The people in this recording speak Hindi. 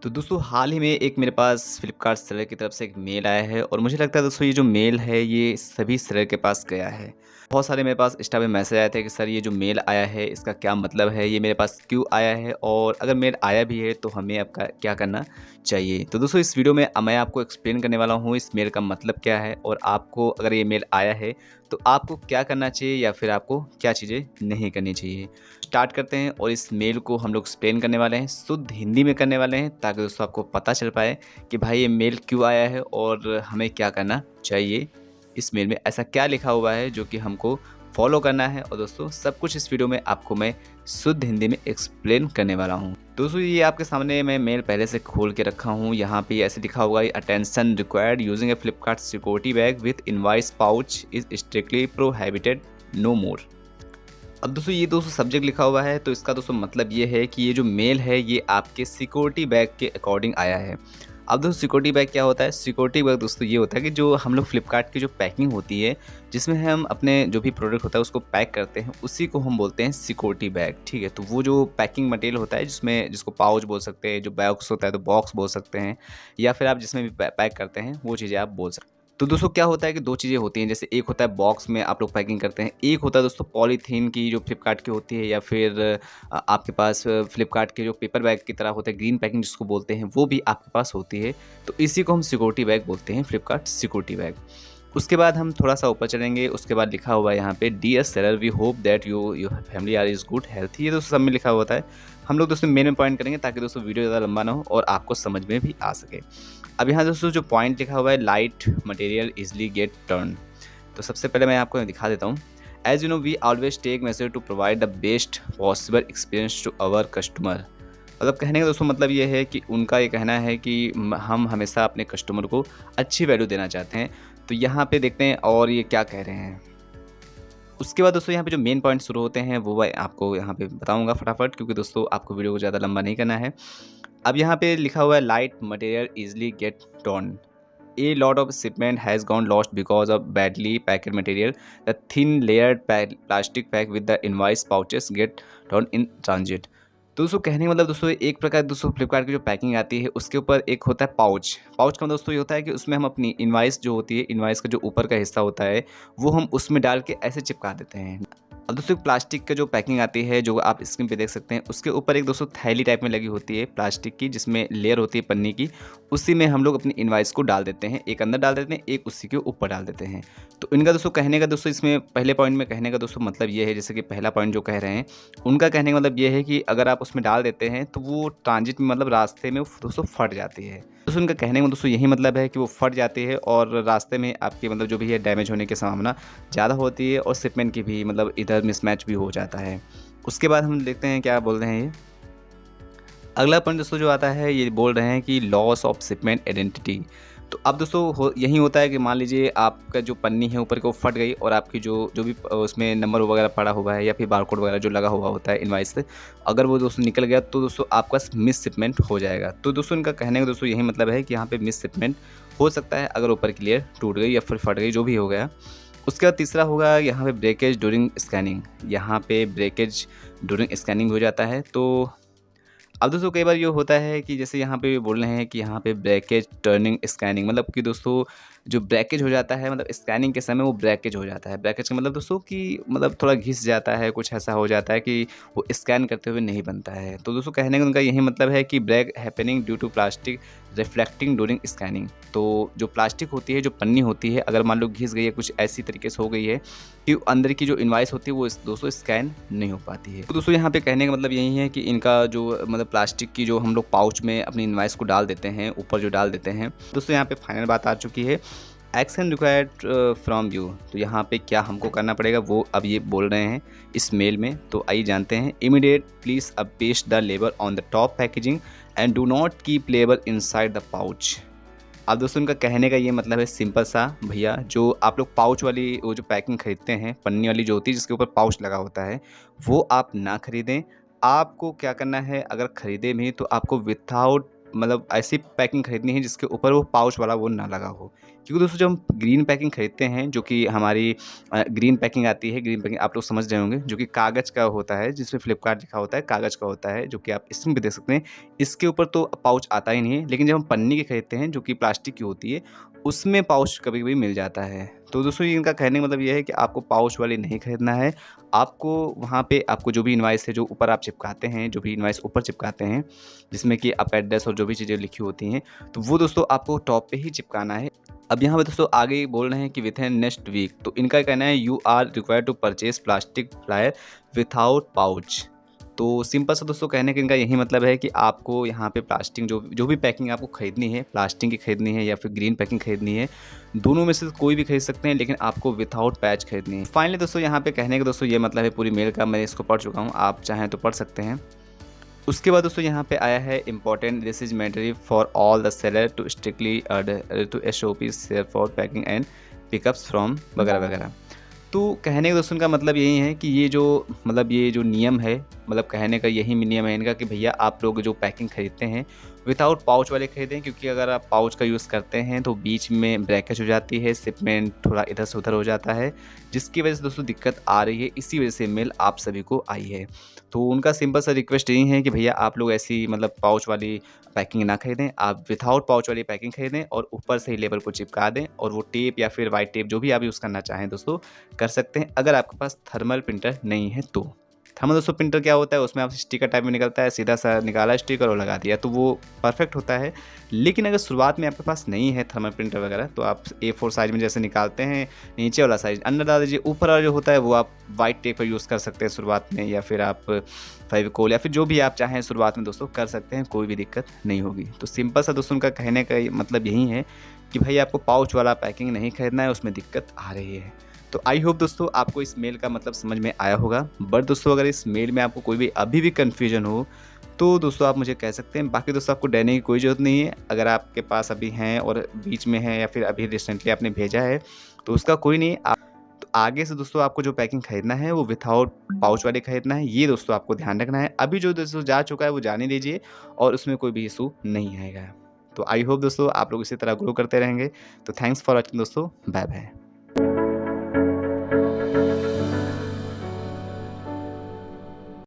तो दोस्तों हाल ही में एक मेरे पास फ्लिपकार्ट सेलर की तरफ से एक मेल आया है और मुझे लगता है दोस्तों ये जो मेल है ये सभी सेलर के पास गया है। बहुत सारे मेरे पास इंस्टा पे मैसेज आए थे कि सर ये जो मेल आया है इसका क्या मतलब है, ये मेरे पास क्यों आया है और अगर मेल आया भी है तो हमें अब क्या करना चाहिए। तो दोस्तों इस वीडियो में मैं आपको एक्सप्लेन करने वाला हूँ इस मेल का मतलब क्या है और आपको अगर ये मेल आया है तो आपको क्या करना चाहिए या फिर आपको क्या चीज़ें नहीं करनी चाहिए। स्टार्ट करते हैं और इस मेल को हम लोग एक्सप्लेन करने वाले हैं, शुद्ध हिंदी में करने वाले हैं ताकि दोस्तों आपको पता चल पाए कि भाई ये मेल क्यों आया है और हमें क्या करना चाहिए। इस मेल में ऐसा क्या लिखा हुआ है जो कि हमको फॉलो करना है और दोस्तों सब कुछ इस वीडियो में आपको मैं शुद्ध हिंदी में एक्सप्लेन करने वाला हूँ। दोस्तों ये आपके सामने मैं मेल पहले से खोल के रखा हूँ। यहाँ पे ऐसे लिखा हुआ है, attention required using a Flipkart security bag with invoice pouch is strictly prohibited, no more. अब दोस्तों सब्जेक्ट लिखा हुआ है तो इसका दोस्तों मतलब ये है कि ये जो मेल है ये आपके सिक्योरिटी बैग के अकॉर्डिंग आया है। अब दोस्तों सिक्योरिटी बैग क्या होता है? सिक्योरिटी बैग दोस्तों ये होता है कि जो हम लोग फ्लिपकार्ट की जो पैकिंग होती है जिसमें हम अपने जो भी प्रोडक्ट होता है उसको पैक करते हैं उसी को हम बोलते हैं सिक्योरिटी बैग। ठीक है, तो वो जो पैकिंग मटेरियल होता है जिसको पाउच बोल सकते हैं, जो बॉक्स होता है तो बॉक्स बोल सकते हैं, या फिर आप जिसमें भी पैक करते हैं वो चीज़ें आप बोल सकते हैं। तो दोस्तों क्या होता है कि 2 चीज़ें होती हैं, जैसे एक होता है बॉक्स में आप लोग पैकिंग करते हैं, एक होता है दोस्तों पॉलीथीन की जो फ्लिपकार्ट की होती है, या फिर आपके पास फ्लिपकार्ट के जो पेपर बैग की तरह होता है ग्रीन पैकिंग जिसको बोलते हैं, वो भी आपके पास होती है। तो इसी को हम सिक्योरिटी बैग बोलते हैं, फ्लिपकार्ट सिक्योरिटी बैग। उसके बाद हम थोड़ा-सा ऊपर चलेंगे, उसके बाद लिखा हुआ है यहाँ पे, dear seller we hope that your family are is good health. ये दोस्तों सब में लिखा होता है। हम लोग दोस्तों मेन में पॉइंट करेंगे ताकि दोस्तों वीडियो ज़्यादा लंबा ना हो और आपको समझ में भी आ सके। अब यहाँ दोस्तों जो पॉइंट लिखा हुआ है, light material easily get turn. तो सबसे पहले मैं आपको दिखा देता हूँ। As you know we always take major to provide the best possible experience to our customer. मतलब कहने का दोस्तों मतलब ये है कि उनका ये कहना है कि हम हमेशा अपने कस्टमर को अच्छी वैल्यू देना चाहते हैं। तो यहाँ पे देखते हैं और ये क्या कह रहे हैं। उसके बाद दोस्तों यहाँ पे जो मेन पॉइंट शुरू होते हैं वो मैं आपको यहाँ पे बताऊँगा फटाफट, क्योंकि दोस्तों आपको वीडियो को ज़्यादा लंबा नहीं करना है। अब यहाँ पे लिखा हुआ है, light material easily get torn. A lot of shipment has gone lost because of badly packed material. The thin layered plastic pack with the invoice pouches get torn in transit. तो दोस्तों कहने का मतलब दोस्तों एक प्रकार दोस्तों फ्लिपकार्ट की जो पैकिंग आती है उसके ऊपर एक होता है पाउच। पाउच का मतलब दोस्तों ये होता है कि उसमें हम अपनी इनवॉइस जो होती है, इनवॉइस का जो ऊपर का हिस्सा होता है वो हम उसमें डाल के ऐसे चिपका देते हैं। अब दोस्तों प्लास्टिक का जो पैकिंग आती है जो आप स्क्रीन पे देख सकते हैं, उसके ऊपर एक दोस्तों थैली टाइप में लगी होती है प्लास्टिक की, जिसमें लेयर होती है पन्नी की। उसी में हम लोग अपनी इनवॉइस को डाल देते हैं, एक अंदर डाल देते हैं, एक उसी के ऊपर डाल देते हैं। तो इनका दोस्तों कहने का दोस्तों इसमें पहले पॉइंट में कहने का दोस्तों मतलब ये है, जैसे कि पहला पॉइंट जो कह रहे हैं उनका कहने का मतलब ये है कि अगर आप उसमें डाल देते हैं तो वो ट्रांजिट में मतलब रास्ते में दोस्तों फट जाती है। दोस्तों उनका कहने का दोस्तों यही मतलब है कि वो फट जाती है और रास्ते में आपकी मतलब जो भी है डैमेज होने की संभावना ज़्यादा होती है और शिपमेंट की भी मतलब इधर मिसमैच भी हो जाता है। उसके बाद हम देखते हैं क्या बोल रहे हैं ये। अगला पॉइंट दोस्तों जो आता है ये बोल रहे हैं कि लॉस ऑफ शिपमेंट आइडेंटिटी। तो अब दोस्तों यही होता है कि मान लीजिए आपका जो पन्नी है ऊपर की वो फट गई और आपकी जो जो भी उसमें नंबर वगैरह पड़ा हुआ है या फिर बारकोड वगैरह जो लगा हुआ होता है इनवॉइस से, अगर वो दोस्तों निकल गया तो दोस्तों आपका मिस शिपमेंट हो जाएगा। तो दोस्तों इनका कहने का दोस्तों यही मतलब है कि यहाँ पे मिस शिपमेंट हो सकता है अगर ऊपर की लेयर टूट गई या फिर फट गई, जो भी हो गया। उसके बाद तीसरा होगा यहाँ पे ब्रेकेज ड्यूरिंग स्कैनिंग। यहाँ पे ब्रेकेज ड्यूरिंग स्कैनिंग हो जाता है। तो अब दोस्तों कई बार ये होता है कि जैसे यहाँ पे बोल रहे हैं कि यहाँ पे ब्रेकेज टर्निंग स्कैनिंग, मतलब कि दोस्तों जो ब्रेकेज हो जाता है मतलब स्कैनिंग के समय वो ब्रेकेज हो जाता है। ब्रेकेज का मतलब दोस्तों कि मतलब थोड़ा घिस जाता है, कुछ ऐसा हो जाता है कि वो स्कैन करते हुए नहीं बनता है। तो दोस्तों कहने का उनका यही मतलब है कि break happening due to plastic reflecting during scanning. तो जो प्लास्टिक होती है, जो पन्नी होती है, अगर मान लो घिस गई है, कुछ ऐसी तरीके से हो गई है कि अंदर की जो इनवॉइस होती है वो दोस्तों स्कैन नहीं हो पाती है। तो दोस्तों यहाँ पे कहने का मतलब यही है कि इनका जो मतलब प्लास्टिक की जो हम लोग पाउच में अपनी इनवॉइस को डाल देते हैं, ऊपर जो डाल देते हैं। दोस्तों यहाँ पे फाइनल बात आ चुकी है, एक्शन रिक्वायर्ड फ्रॉम यू। तो यहाँ पे क्या हमको करना पड़ेगा वो अब ये बोल रहे हैं इस मेल में। तो आइए जानते हैं। इमीडिएट प्लीज अब paste the label on the top packaging and do not keep label inside the pouch. अब दोस्तों उनका कहने का ये मतलब है सिंपल सा, भैया जो आप लोग पाउच वाली वो जो पैकिंग खरीदते हैं, पन्नी वाली जो होती है जिसके ऊपर पाउच लगा होता है, वो आप ना खरीदें। आपको क्या करना है, अगर खरीदे भी तो आपको विथआउट मतलब ऐसी पैकिंग खरीदनी है जिसके ऊपर वो पाउच वाला वो ना लगा हो। क्योंकि दोस्तों जब हम ग्रीन पैकिंग खरीदते हैं, जो कि हमारी ग्रीन पैकिंग आती है, ग्रीन पैकिंग आप लोग समझ रहे होंगे, जो कि कागज़ का होता है, जिसमें फ्लिपकार्ट लिखा होता है, कागज़ का होता है, जो कि आप स्क्रीन पे देख सकते हैं। इसके ऊपर तो पाउच आता ही नहीं है, लेकिन जब हम पन्नी की खरीदते हैं, जो कि प्लास्टिक की होती है, उसमें पाउच कभी-कभी मिल जाता है। तो दोस्तों ये इनका कहने का मतलब ये है कि आपको पाउच वाली नहीं खरीदना है। आपको वहाँ पे आपको जो भी इनवॉइस है, जो ऊपर आप चिपकाते हैं, जो भी इनवॉइस ऊपर चिपकाते हैं, जिसमें कि आप एड्रेस और जो भी चीज़ें लिखी होती हैं, तो वो दोस्तों आपको टॉप पे ही चिपकाना है। अब यहाँ पे दोस्तों आगे बोल रहे हैं कि विथिन नेक्स्ट वीक, तो इनका कहना है you are required to purchase plastic flyer without pouch. तो सिंपल सा दोस्तों कहने का इनका यही मतलब है कि आपको यहाँ पे प्लास्टिक जो जो भी पैकिंग आपको खरीदनी है, प्लास्टिक की खरीदनी है या फिर ग्रीन पैकिंग खरीदनी है, दोनों में से कोई भी खरीद सकते हैं, लेकिन आपको विथआउट पैच खरीदनी है। फाइनली दोस्तों यहाँ पे कहने का दोस्तों ये मतलब है पूरी मेल का, मैं इसको पढ़ चुका हूँ, आप चाहें तो पढ़ सकते हैं। उसके बाद दोस्तों यहाँ पे आया है important, this is mandatory for all the seller to strictly to SOP for packing and pickups from वगैरह वगैरह। तो कहने का दोस्तों का मतलब यही है कि ये जो नियम है, मतलब कहने का यही नियम है इनका कि भैया आप लोग जो पैकिंग खरीदते हैं विदाउट पाउच वाले खरीदें, क्योंकि अगर आप पाउच का यूज़ करते हैं तो बीच में ब्रेकेज हो जाती है, शिपमेंट थोड़ा इधर से उधर हो जाता है, जिसकी वजह से दोस्तों दिक्कत आ रही है। इसी वजह से मेल आप सभी को आई है। तो उनका सिंपल सा रिक्वेस्ट यही है कि भैया आप लोग ऐसी मतलब पाउच वाली पैकिंग ना खरीदें, आप विदाउट पाउच वाली पैकिंग खरीदें और ऊपर से ही लेबल को चिपका दें, और वो टेप या फिर वाइट टेप जो भी आप यूज़ करना चाहें दोस्तों कर सकते हैं, अगर आपके पास थर्मल प्रिंटर नहीं है तो। थर्मल दोस्तों प्रिंटर क्या होता है, उसमें आप स्टिकर टाइप में निकलता है, सीधा सा निकाला स्टिकर और लगा दिया, तो वो परफेक्ट होता है। लेकिन अगर शुरुआत में आपके पास नहीं है थर्मल प्रिंटर वगैरह, तो आप A4 साइज़ में जैसे निकालते हैं, नीचे वाला साइज़ अंदर डाल दीजिए, ऊपर वाला जो होता है वो आप वाइट टेप का यूज़ कर सकते हैं शुरुआत में, या फिर आप फेविकोल या फिर जो भी आप चाहें शुरुआत में दोस्तों कर सकते हैं, कोई भी दिक्कत नहीं होगी। तो सिंपल सा दोस्तों उनका कहने का मतलब यही है कि भाई आपको पाउच वाला पैकिंग नहीं खरीदना है, उसमें दिक्कत आ रही है। तो आई होप दोस्तों आपको इस मेल का मतलब समझ में आया होगा। बट दोस्तों अगर इस मेल में आपको कोई भी अभी भी कन्फ्यूजन हो, तो दोस्तों आप मुझे कह सकते हैं। बाकी दोस्तों आपको डरने की कोई ज़रूरत नहीं है। अगर आपके पास अभी हैं और बीच में है या फिर अभी रिसेंटली आपने भेजा है, तो उसका कोई नहीं। तो आगे से दोस्तों आपको जो पैकिंग खरीदना है वो विथआउट पाउच वाली खरीदना है, ये दोस्तों आपको ध्यान रखना है। अभी जो दोस्तों जा चुका है वो जाने दीजिए और उसमें कोई भी इशू नहीं आएगा। तो आई होप दोस्तों आप लोग इसी तरह ग्रो करते रहेंगे। तो थैंक्स फॉर वॉचिंग दोस्तों, बाय बाय।